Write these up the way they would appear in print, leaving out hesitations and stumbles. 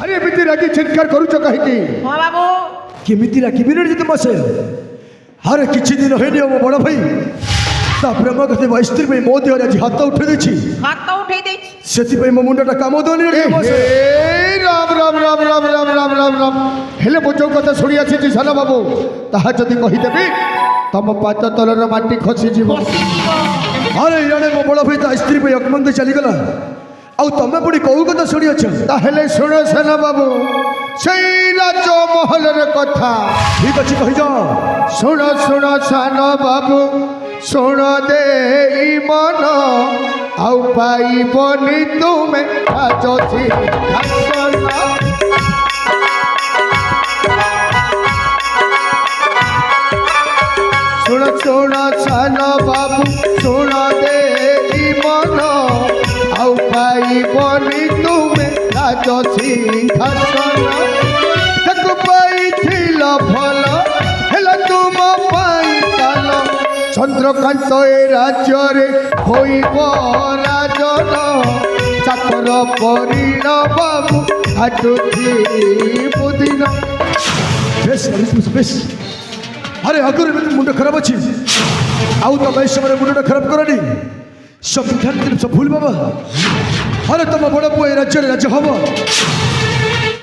আরে এমিতি রাগি চিৎকার করুছ কাহিকি? হ্যাঁ বাবু কেমিতি রাখিবি রে যেতে মাসে আরে কিছু দিন হয়নি আমার বড় ভাই তা প্রেম কথা বা স্ত্রী ভাই মো দেহরে আজ হাত উঠে দিয়েছি হাতটা উঠেই দিয়েছি ସେଥିପାଇଁ ମୋ ମୁଣ୍ଡଟା କାମ ଦେଉନି ରେ ମାସେ রাম রাম রাম রাম রাম রাম রাম রাম হেলে মো ଯେଉଁ କଥା ଶୁଣି ଆସିଛି ସାନ ବାବୁ ତାହା ଯଦି କହିଦେବି ତମ ପାଦ ତଳର ମାଟି ଖସିଯିବ। ଆରେ ଇଆଡ଼େ ମୋ ବଡ଼ ଭାଇ ତା ସ୍ତ୍ରୀ ପାଇଁ ଅକମନ୍ଦ ଚାଲିଗଲା ଆଉ ତମେ ପୁଣି କୋଉ କଥା ଶୁଣିଅଛ ତାହେଲେ ଶୁଣ ସାନ ବାବୁ ସେଇ ରାଜମହଲର କଥା। ଠିକ ଅଛି କହିଯାଅ ଶୁଣ ଶୁଣ ସାନ ବାବୁ ଶୁଣ ଦେଇ ମନ ଆଉ ପାଇବନି ତୁମେ ରାଜସିଂହାସନ। ଶୁଣ ଶୁଣ ସାନ ବାବୁ ଶୁଣ ଦେଇ ମନ ଆଉ ପାଇବନି ତୁମେ ରାଜସିଂହାସନ। ତାକୁ ପାଇଥିଲ ଭଲ ହେଲେ ତୁମ ପାଇଁ କାଲ ଚନ୍ଦ୍ରକାନ୍ତ ଏ ରାଜ୍ୟରେ ହୋଇବ ରାଜନ ଚାକର ପରିଣ ବାବୁ ଆଟୁଛି ବୁଦିନ। ବେଶ ବେଶ ଆରେ ଆଗରୁ ଏମିତି ମୁଣ୍ଡ ଖରାପ ଅଛି ଆଉ ତମେ ଏ ସମୟରେ ମୁଣ୍ଡଟା ଖରାପ କରନି ସଂବିଧାନ ଜିନିଷ ଭୁଲ ବାବା। ଆରେ ତମ ବଡ଼ ପୁଅ ଏ ରାଜ୍ୟରେ ରାଜ୍ୟ ହବ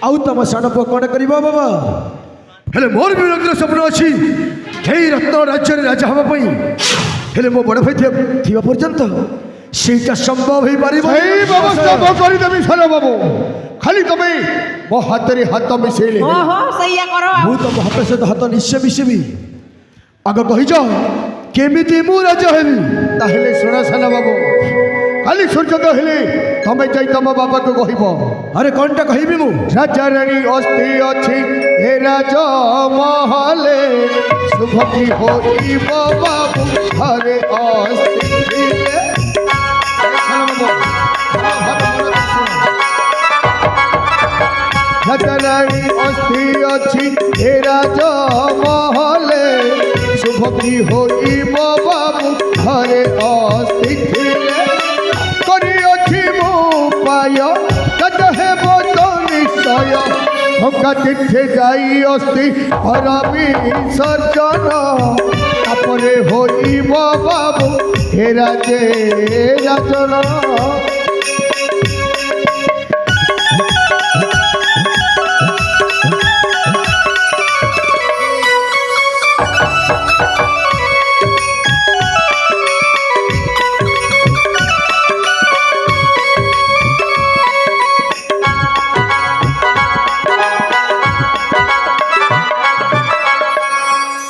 ଆଉ ତମ ସାନ ପୁଅ କ'ଣ କରିବ ବାବା? ହେଲେ ମୋର ବି ରତ୍ନ ସ୍ୱପ୍ନ ଅଛି ଏଇ ରତ୍ନ ରାଜ୍ୟରେ ରାଜା ହେବା ପାଇଁ ହେଲେ ମୋ ବଡ଼ ଭାଇ ଥିବା ପର୍ଯ୍ୟନ୍ତ ସେଇଟା ସମ୍ଭବ ହେଇପାରିବ। ଏଇ ବ୍ୟବସ୍ଥା ମୁଁ କରିଦେବି ସାନ ବାବୁ ଖାଲି ତମେ ମୋ ହାତରେ ହାତ ମିଶେଇଲେ ଓହୋ ସେଇଆ କର ମୁଁ ତମ ହାତ ସହିତ ହାତ ନିଶ୍ଚୟ ମିଶିବି। ଆଗ କହିଯାଅ କେମିତି ମୁଁ ରାଜା ହେବି? ତାହେଲେ ଶୁଣ ସାନ ବାବୁ କାଲି ସୂର୍ଯ୍ୟୋଦୟ ହେଲେ ତମେ ଯାଇ ତମ ବାପାକୁ କହିବ ଆରେ କ'ଣଟା କହିବି ମୁଁ? ରାଜା ରାଣୀ ଅସ୍ଥି ଅଛି ଏ ରାଜ ମହଲେ ଶୁଭ କି ହୋଇବ ବାବୁ ଘରେ ଅସ୍ଥି ଥିଲେ। রাজা রানী অস্থি অছি এ রাজ মহলে শুভ কি হইব বাবু ঘরে অস্থি ছিলে। করিଅছি ମୁଁ ପାୟ রাজ হেব তো নিশ্চয় ভোকা তীর্থে যাই অস্থি ঘর বিসর্জন তাপরে হইব বাবু হে রাজে রাজন।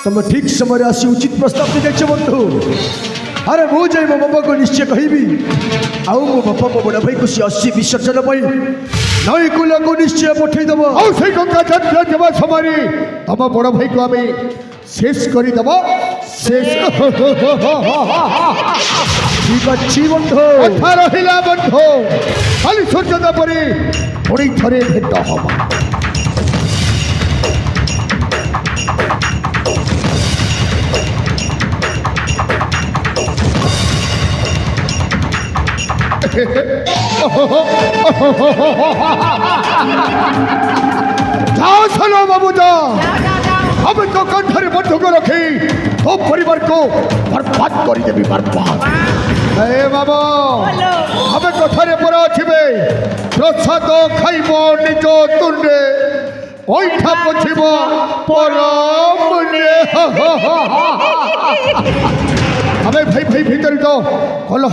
ତମେ ଠିକ ସମୟରେ ଆସି ଉଚିତ ପ୍ରସ୍ତାବ ଦେଇଛ ବନ୍ଧୁ। ଆରେ ମୁଁ ଯାଇ ମୋ ବାପାକୁ ନିଶ୍ଚୟ କହିବି ଆଉ ମୋ ବାପା ମୋ ବଡ଼ ଭାଇକୁ ସେ ଅସ୍ଥି ବିସର୍ଜନ ପାଇଁ ନଈ କୂଳକୁ ନିଶ୍ଚୟ ପଠେଇଦେବ। ଆଉ ସେଇ ଗଙ୍ଗା ଯାତ୍ରା ଦେବା ସମୟରେ ତମ ବଡ଼ ଭାଇକୁ ଆମେ ଶେଷ କରିଦେବ। ଶେଷ ଠିକ ଅଛି ବନ୍ଧୁ କଥା ରହିଲା ବନ୍ଧୁ କାଲି ସୂର୍ଯ୍ୟୋଦୟ ପରେ ପୁଣି ଥରେ ଭେଟ ହବ। যাও চলো বাবু যাও আমি তো কণ্ঠরে বন্ধুকে রখি তো পরিবার কো বরবাদ করে দেবি বরবাদ। হে বাবা আমি কথারে পরে অছিবে প্রসাদ খাইব নিজ তুণ্ডে পৈঠা পছিব পর মুন্ডে। আমি ভাই ভাই ভিতরে তো কলহ